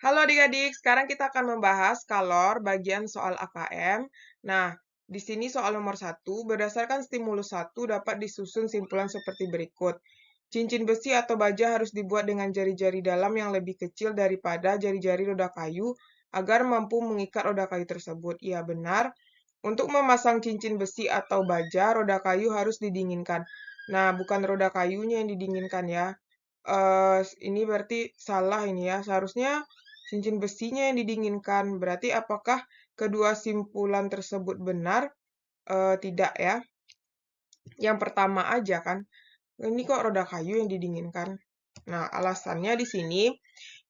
Halo adik-adik, sekarang kita akan membahas kalor bagian soal AKM. Nah, di sini soal nomor 1, berdasarkan stimulus 1 dapat disusun simpulan seperti berikut. Cincin besi atau baja harus dibuat dengan jari-jari dalam yang lebih kecil daripada jari-jari roda kayu agar mampu mengikat roda kayu tersebut. Iya, benar. Untuk memasang cincin besi atau baja, roda kayu harus didinginkan. Nah, bukan roda kayunya yang didinginkan ya. Ini berarti salah ini ya. Seharusnya cincin besinya yang didinginkan. Berarti apakah kedua simpulan tersebut benar? Tidak ya. Yang pertama aja kan. Ini kok roda kayu yang didinginkan. Nah, alasannya di sini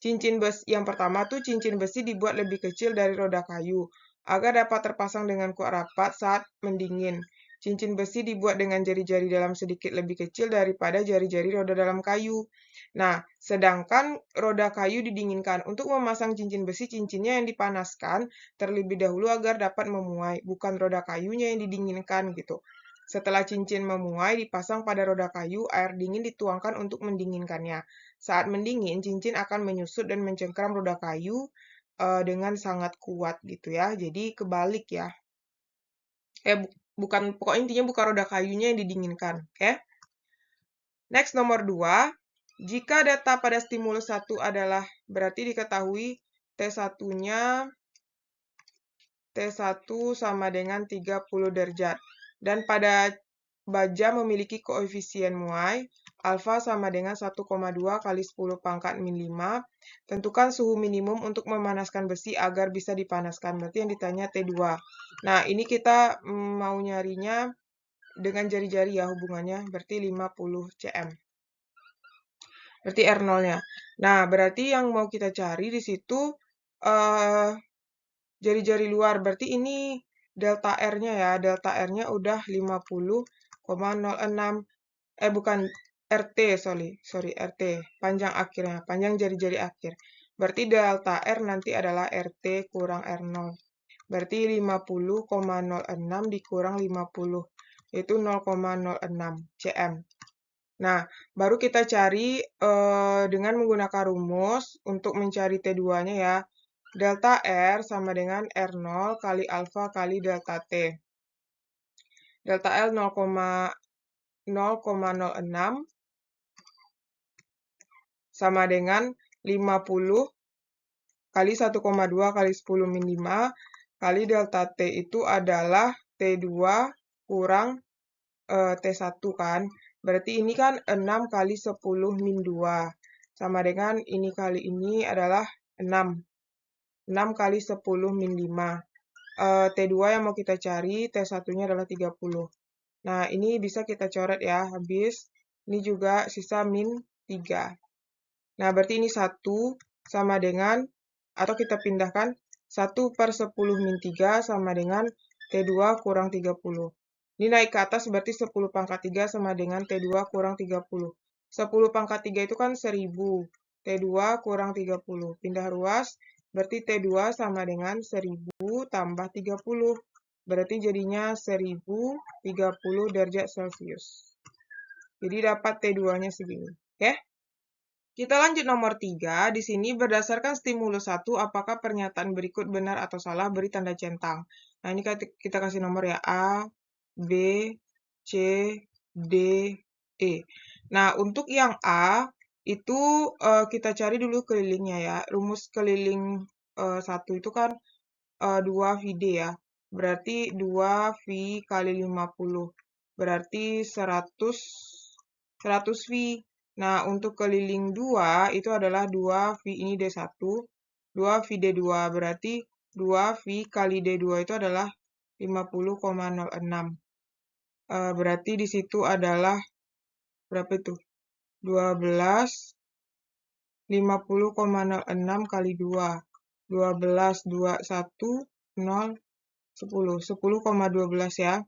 cincin besi yang pertama tuh cincin besi dibuat lebih kecil dari roda kayu agar dapat terpasang dengan kuat rapat saat mendingin. Cincin besi dibuat dengan jari-jari dalam sedikit lebih kecil daripada jari-jari roda dalam kayu. Nah, sedangkan roda kayu didinginkan. Untuk memasang cincin besi, cincinnya yang dipanaskan terlebih dahulu agar dapat memuai, bukan roda kayunya yang didinginkan gitu. Setelah cincin memuai, dipasang pada roda kayu, air dingin dituangkan untuk mendinginkannya. Saat mendingin, cincin akan menyusut dan mencengkram roda kayu dengan sangat kuat gitu ya. Jadi kebalik ya. Bukan, pokoknya intinya bukan roda kayunya yang didinginkan. Oke? Next, nomor 2. Jika data pada stimulus 1 adalah, berarti diketahui T1-nya T1 sama dengan 30 derajat. Dan pada baja memiliki koefisien muai, alfa sama dengan 1,2 kali 10 pangkat min 5. Tentukan suhu minimum untuk memanaskan besi agar bisa dipanaskan. Berarti yang ditanya T2. Nah, ini kita mau nyarinya dengan jari-jari ya hubungannya. Berarti 50 cm. Berarti R0-nya. Nah, berarti yang mau kita cari di situ jari-jari luar. Berarti ini delta R-nya ya. Delta R-nya udah 50,06. Bukan RT, sorry RT. Panjang akhirnya, panjang jari-jari akhir. Berarti delta R nanti adalah RT kurang R0. Berarti 50,06 dikurang 50. Itu 0,06 cm. Nah, baru kita cari dengan menggunakan rumus untuk mencari T2-nya ya. Delta R sama dengan R0 kali alfa kali delta T. Delta L 0,06 sama dengan 50 kali 1,2 kali 10 min 5 kali delta T itu adalah T2 kurang T1 kan. Berarti ini kan 6 kali 10 min 2. Sama dengan ini kali ini adalah 6. 6 kali 10 min 5. T2 yang mau kita cari, T1-nya adalah 30. Nah, ini bisa kita coret ya, habis. Ini juga sisa min 3. Nah, berarti ini 1 sama dengan, atau kita pindahkan, 1 per 10 min 3 sama dengan T2 kurang 30. Ini naik ke atas berarti 10 pangkat 3 sama dengan T2 kurang 30. 10 pangkat 3 itu kan 1000. T2 kurang 30. Pindah ruas, berarti T2 sama dengan 1000 tambah 30. Berarti jadinya 1030 derajat Celcius. Jadi dapat T2-nya segini. Oke? Kita lanjut nomor 3. Di sini berdasarkan stimulus 1, apakah pernyataan berikut benar atau salah, beri tanda centang. Nah, ini kita kasih nomor ya. A, B, C, D, E. Nah, untuk yang A, itu kita cari dulu kelilingnya ya. Rumus keliling 1 itu kan 2VD ya. Berarti 2V kali 50. Berarti 100V. Nah, untuk keliling 2 itu adalah 2V ini D1, 2V D2. Berarti 2V kali D2 itu adalah 50,06. Berarti di situ adalah berapa itu? 12, 50,06 kali 2. 12, 2, 1, 0, 10. 10,12 ya.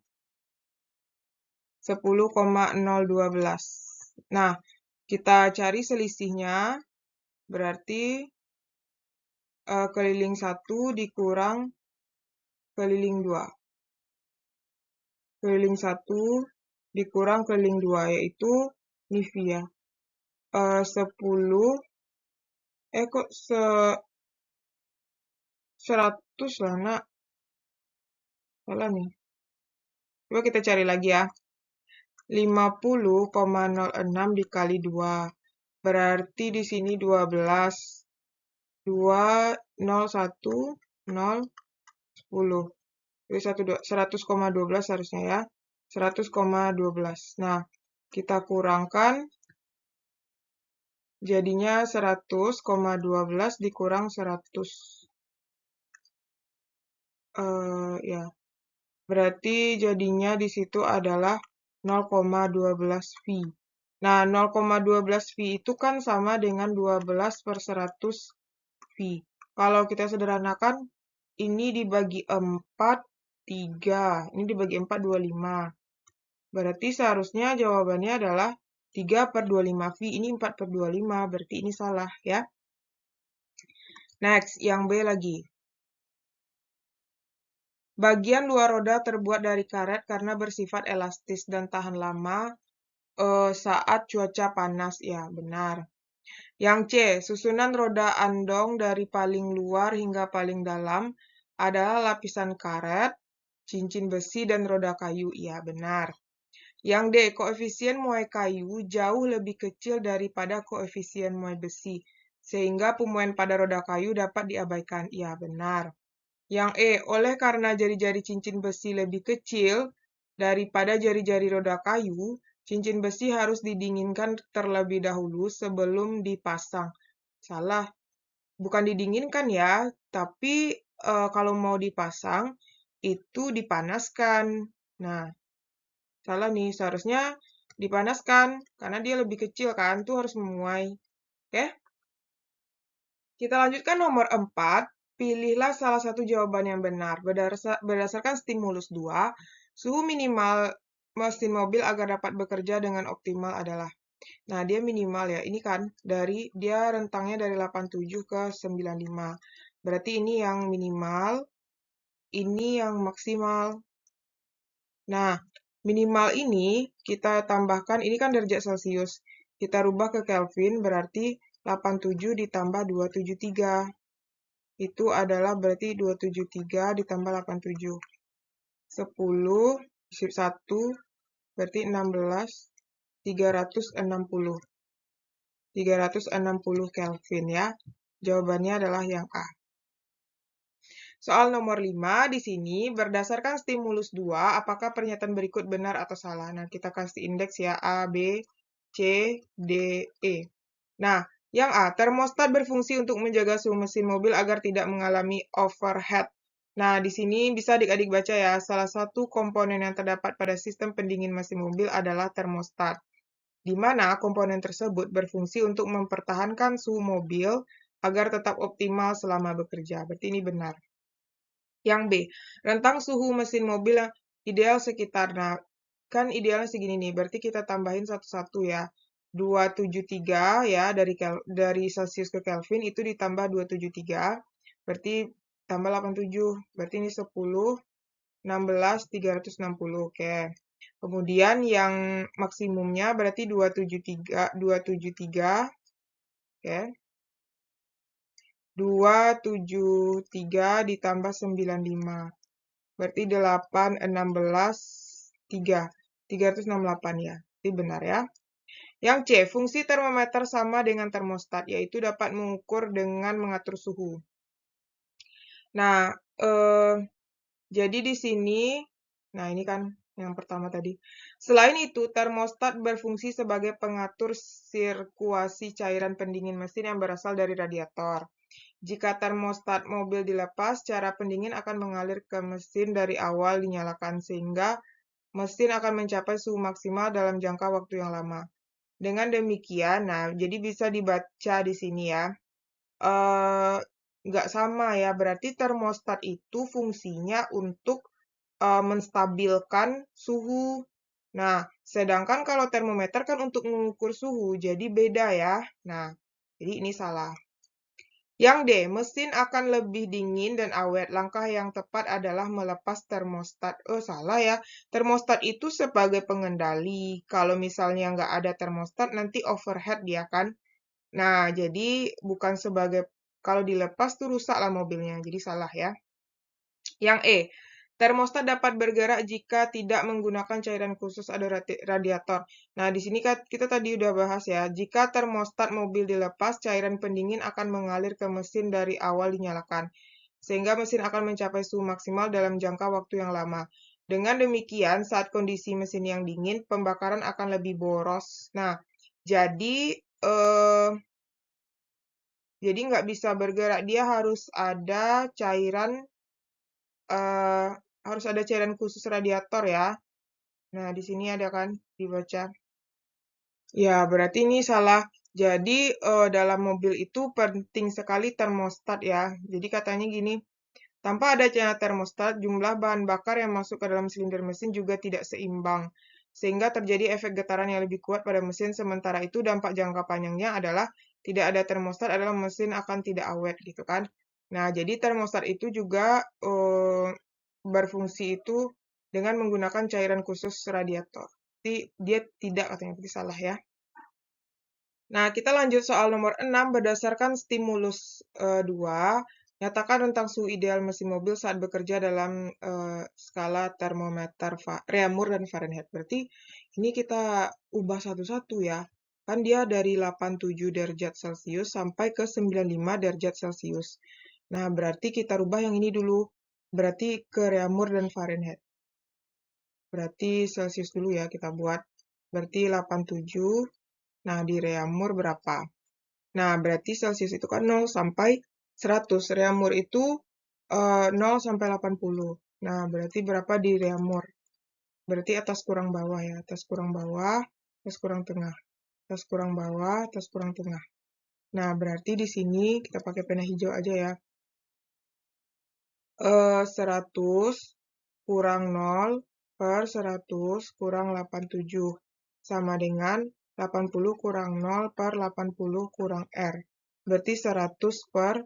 10,012. Nah, kita cari selisihnya. Berarti keliling 1 dikurang keliling 2. Keliling 1 dikurang keliling 2, yaitu Nivea. 10, kok 100 lah, nak. Salah nih. Coba kita cari lagi ya. 50,06 dikali 2. Berarti di sini 12. 2, 0, 1, 0, 10. Jadi 100,12 harusnya ya. 100,12. Nah, kita kurangkan. Jadinya 100,12 dikurang 100. Ya. Berarti jadinya di situ adalah 0,12 V. Nah, 0,12 V itu kan sama dengan 12 per 100 V. Kalau kita sederhanakan, ini dibagi 4, 3. Ini dibagi 4, 25. Berarti seharusnya jawabannya adalah 3 per 25 V. Ini 4 per 25. Berarti ini salah ya. Next, yang B lagi. Bagian luar roda terbuat dari karet karena bersifat elastis dan tahan lama saat cuaca panas. Ya, benar. Yang C, susunan roda andong dari paling luar hingga paling dalam adalah lapisan karet, cincin besi, dan roda kayu. Ya, benar. Yang D, koefisien muai kayu jauh lebih kecil daripada koefisien muai besi, sehingga pemuaian pada roda kayu dapat diabaikan. Ya, benar. Yang E, oleh karena jari-jari cincin besi lebih kecil daripada jari-jari roda kayu, cincin besi harus didinginkan terlebih dahulu sebelum dipasang. Salah. Bukan didinginkan ya, tapi kalau mau dipasang, itu dipanaskan. Nah, salah nih. Seharusnya dipanaskan, karena dia lebih kecil kan, tuh harus memuai. Oke? Kita lanjutkan nomor 4. Pilihlah salah satu jawaban yang benar. Berdasarkan stimulus 2, suhu minimal mesin mobil agar dapat bekerja dengan optimal adalah. Nah, dia minimal ya. Ini kan dia rentangnya dari 87 ke 95. Berarti ini yang minimal, ini yang maksimal. Nah, minimal ini kita tambahkan, ini kan derajat Celcius. Kita rubah ke Kelvin, berarti 87 ditambah 273. Itu adalah berarti 273 ditambah 87. 10, 1, berarti 16, 360. 360 Kelvin ya. Jawabannya adalah yang A. Soal nomor 5 di sini, berdasarkan stimulus 2, apakah pernyataan berikut benar atau salah? Nah, kita kasih indeks ya, A, B, C, D, E. Nah, yang A, termostat berfungsi untuk menjaga suhu mesin mobil agar tidak mengalami overheat. Nah, di sini bisa adik-adik baca ya, salah satu komponen yang terdapat pada sistem pendingin mesin mobil adalah termostat, di mana komponen tersebut berfungsi untuk mempertahankan suhu mobil agar tetap optimal selama bekerja. Berarti ini benar. Yang B, rentang suhu mesin mobil yang ideal sekitar, nah kan idealnya segini nih, berarti kita tambahin satu-satu ya. 273 ya, dari Celsius ke Kelvin itu ditambah 273, berarti tambah 87, berarti ini 10, 16, 360, oke. Kemudian yang maksimumnya berarti 273, oke. 273 ditambah 95. Berarti 8, 16, 3. 368 ya. Ini benar ya. Yang C, fungsi termometer sama dengan termostat, yaitu dapat mengukur dengan mengatur suhu. Nah, jadi di sini, nah ini kan yang pertama tadi. Selain itu, termostat berfungsi sebagai pengatur sirkulasi cairan pendingin mesin yang berasal dari radiator. Jika termostat mobil dilepas, cairan pendingin akan mengalir ke mesin dari awal dinyalakan, sehingga mesin akan mencapai suhu maksimal dalam jangka waktu yang lama. Dengan demikian, nah, jadi bisa dibaca di sini ya. Nggak sama ya, berarti termostat itu fungsinya untuk menstabilkan suhu. Nah, sedangkan kalau termometer kan untuk mengukur suhu, jadi beda ya. Nah, jadi ini salah. Yang D, mesin akan lebih dingin dan awet. Langkah yang tepat adalah melepas termostat. Salah ya. Termostat itu sebagai pengendali. Kalau misalnya nggak ada termostat, nanti overheat dia kan. Nah, jadi bukan sebagai kalau dilepas tuh rusak lah mobilnya, jadi salah ya. Yang E, termostat dapat bergerak jika tidak menggunakan cairan khusus ada radiator. Nah, di sini kan kita tadi udah bahas ya, jika termostat mobil dilepas, cairan pendingin akan mengalir ke mesin dari awal dinyalakan, sehingga mesin akan mencapai suhu maksimal dalam jangka waktu yang lama. Dengan demikian, saat kondisi mesin yang dingin, pembakaran akan lebih boros. Nah, jadi nggak bisa bergerak, dia harus ada cairan khusus radiator ya. Nah, di sini ada kan dibaca. Ya, berarti ini salah. Jadi dalam mobil itu penting sekali termostat ya. Jadi katanya gini, tanpa adanya termostat, jumlah bahan bakar yang masuk ke dalam silinder mesin juga tidak seimbang, sehingga terjadi efek getaran yang lebih kuat pada mesin. Sementara itu, dampak jangka panjangnya adalah tidak ada termostat adalah mesin akan tidak awet gitu kan. Nah, jadi termostat itu juga berfungsi itu dengan menggunakan cairan khusus radiator. Jadi dia tidak katanya, berarti salah ya. Nah, kita lanjut soal nomor 6. Berdasarkan stimulus 2, nyatakan tentang suhu ideal mesin mobil saat bekerja dalam skala termometer Reaumur dan Fahrenheit. Berarti ini kita ubah satu-satu ya. Kan dia dari 87 derajat Celcius sampai ke 95 derajat Celcius. Nah, berarti kita rubah yang ini dulu. Berarti ke Reaumur dan Fahrenheit. Berarti Celcius dulu ya kita buat. Berarti 87. Nah, di Reaumur berapa? Nah, berarti Celcius itu kan 0 sampai 100. Reaumur itu 0 sampai 80. Nah, berarti berapa di Reaumur? Berarti atas kurang bawah ya. Atas kurang bawah, atas kurang tengah. Atas kurang bawah, atas kurang tengah. Nah, berarti di sini kita pakai pena hijau aja ya. 100 kurang 0 per 100 kurang 87. Sama dengan 80 kurang 0 per 80 kurang R. Berarti 100 per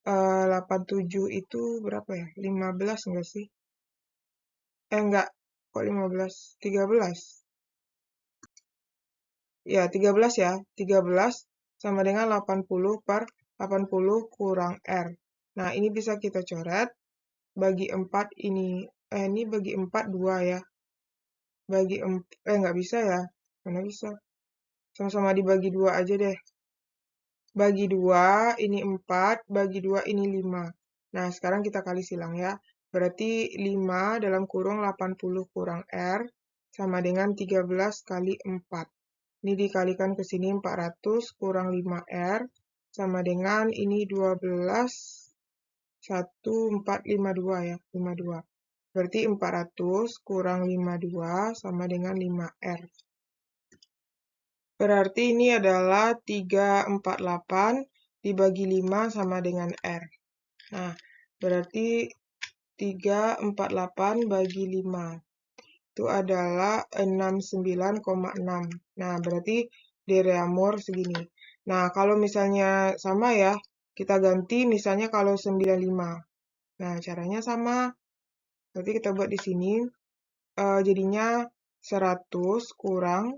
87 itu berapa ya? 15 enggak sih? Enggak. Kok 15? 13. Ya, 13 ya. 13 sama dengan 80 per 80 kurang R. Nah, ini bisa kita coret. Bagi 4 ini bagi 4 2 ya. Bagi nggak bisa ya. Mana bisa? Sama-sama dibagi 2 aja deh. Bagi 2, ini 4, bagi 2, ini 5. Nah, sekarang kita kali silang ya. Berarti 5 dalam kurung 80 kurang R sama dengan 13 kali 4. Ini dikalikan ke sini 400 kurang 5R sama dengan ini 12, 1452 ya, 52. Berarti 400 kurang 52 sama dengan 5R. Berarti ini adalah 348 dibagi 5 sama dengan R. Nah, berarti 348 bagi 5. Itu adalah 69,6. Nah, berarti di Reaumur segini. Nah, kalau misalnya sama ya, kita ganti misalnya kalau 95. Nah, caranya sama. Berarti kita buat di sini. Jadinya 100 kurang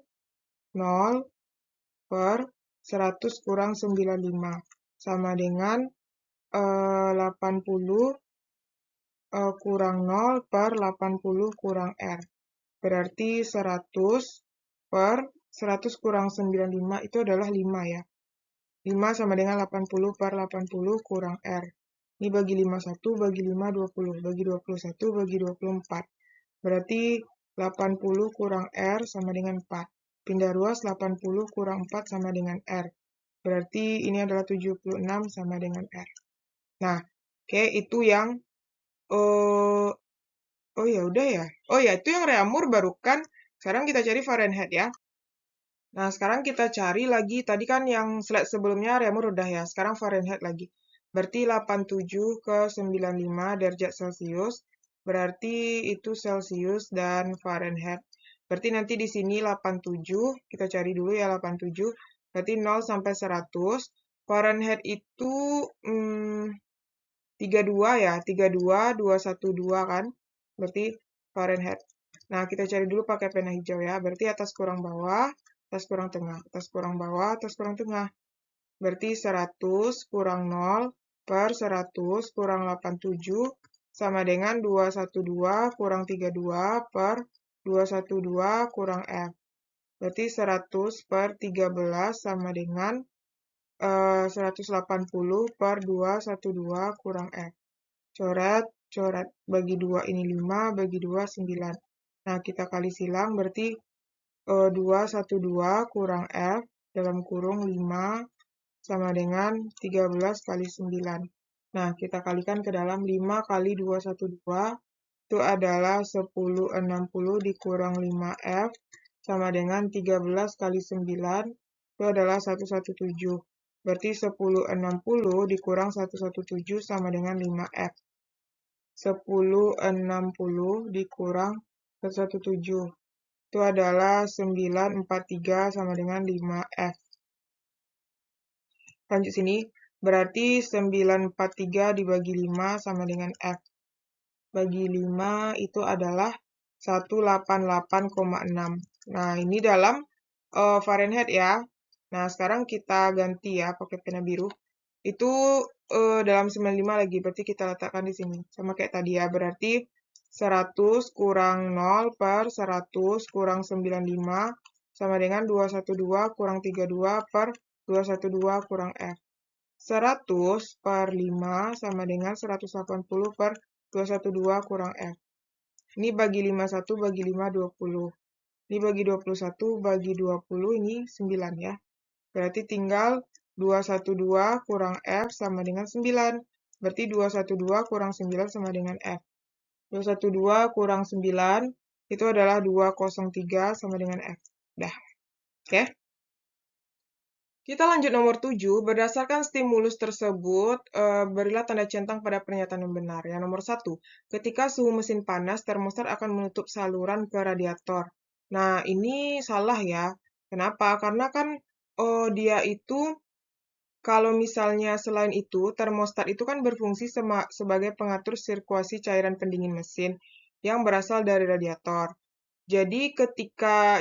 0 per 100 kurang 95. Sama dengan 80 kurang 0 per 80 kurang R. Berarti 100 per 100 kurang 95 itu adalah 5 ya. 5 sama dengan 80 per 80 kurang R. Ini bagi 5 1, bagi 5 20, bagi 21, bagi 24. Berarti 80 kurang R sama dengan 4. Pindah ruas 80 kurang 4 sama dengan R. Berarti ini adalah 76 sama dengan R. Nah, oke, itu yang oh ya udah ya. Oh ya, itu yang Reaumur baru kan. Sekarang kita cari Fahrenheit ya. Nah, sekarang kita cari lagi. Tadi kan yang slide sebelumnya Reaumur udah ya. Sekarang Fahrenheit lagi. Berarti 87 ke 95 derajat Celcius. Berarti itu Celcius dan Fahrenheit. Berarti nanti di sini 87. Kita cari dulu ya 87. Berarti 0 sampai 100. Fahrenheit itu 32 ya. 32, 212 kan. Berarti Fahrenheit. Nah, kita cari dulu pakai pena hijau ya. Berarti atas kurang bawah, atas kurang tengah, atas kurang bawah, atas kurang tengah. Berarti 100 kurang 0 per 100 kurang 87 sama dengan 212 kurang 32 per 212 kurang F. Berarti 100 per 13 sama dengan 180 per 212 kurang F. Coret, coret, bagi 2 ini 5, bagi 2 9. Nah, kita kali silang berarti 212 kurang F dalam kurung 5 sama dengan 13 kali 9. Nah, kita kalikan ke dalam 5 kali 212 itu adalah 1060 dikurang 5F sama dengan 13 kali 9 itu adalah 117. Berarti 1060 dikurang 117 sama dengan 5F. 1060 dikurang 117 itu adalah 943 sama dengan 5F. Lanjut sini, berarti 943 dibagi 5 sama dengan F. Bagi 5 itu adalah 188,6. Nah, ini dalam Fahrenheit ya. Nah, sekarang kita ganti ya pakai pena biru. Itu dalam 95 lagi, berarti kita letakkan di sini. Sama kayak tadi ya, berarti 100 kurang 0 per 100 kurang 95 sama dengan 212 kurang 32 per 212 kurang F. 100 per 5 sama dengan 180 per 212 kurang F. Ini bagi 51 bagi 5, 20. Ini bagi 21 bagi 20, ini 9 ya. Berarti tinggal 212 kurang F sama dengan 9. Berarti 212 kurang 9 sama dengan F. 212 kurang 9 itu adalah 203 sama dengan F. Dah. Oke. Kita lanjut nomor 7. Berdasarkan stimulus tersebut, berilah tanda centang pada pernyataan yang benar. Yang nomor 1, ketika suhu mesin panas, termostat akan menutup saluran ke radiator. Nah, ini salah ya. Kenapa? Karena kan dia itu, kalau misalnya selain itu, termostat itu kan berfungsi sebagai pengatur sirkulasi cairan pendingin mesin yang berasal dari radiator. Jadi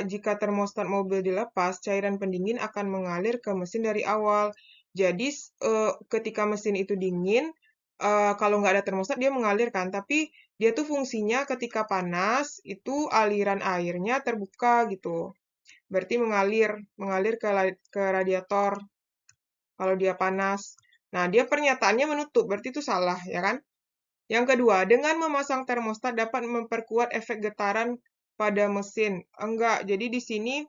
jika termostat mobil dilepas, cairan pendingin akan mengalir ke mesin dari awal. Jadi ketika mesin itu dingin, kalau nggak ada termostat dia mengalir kan, tapi dia tuh fungsinya ketika panas itu aliran airnya terbuka gitu. Berarti mengalir ke radiator kalau dia panas. Nah, dia pernyataannya menutup, berarti itu salah ya kan? Yang kedua, dengan memasang termostat dapat memperkuat efek getaran pada mesin. Enggak, jadi di sini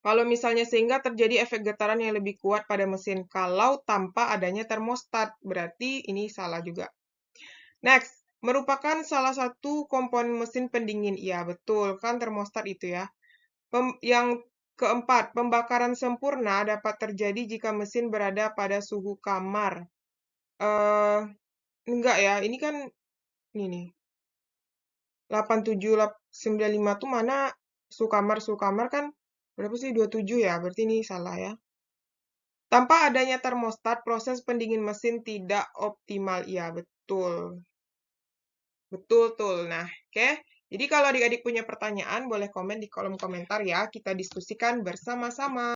kalau misalnya sehingga terjadi efek getaran yang lebih kuat pada mesin kalau tanpa adanya termostat, berarti ini salah juga. Next, merupakan salah satu komponen mesin pendingin. Iya, betul, kan termostat itu ya. Yang keempat, pembakaran sempurna dapat terjadi jika mesin berada pada suhu kamar. Enggak ya, ini kan ini nih. 8795 tuh mana suhu kamar kan berapa sih 27 ya, berarti ini salah ya. Tanpa adanya termostat, proses pendingin mesin tidak optimal. Iya, betul. Betul, betul. Nah, oke. Jadi kalau adik-adik punya pertanyaan, boleh komen di kolom komentar ya. Kita diskusikan bersama-sama.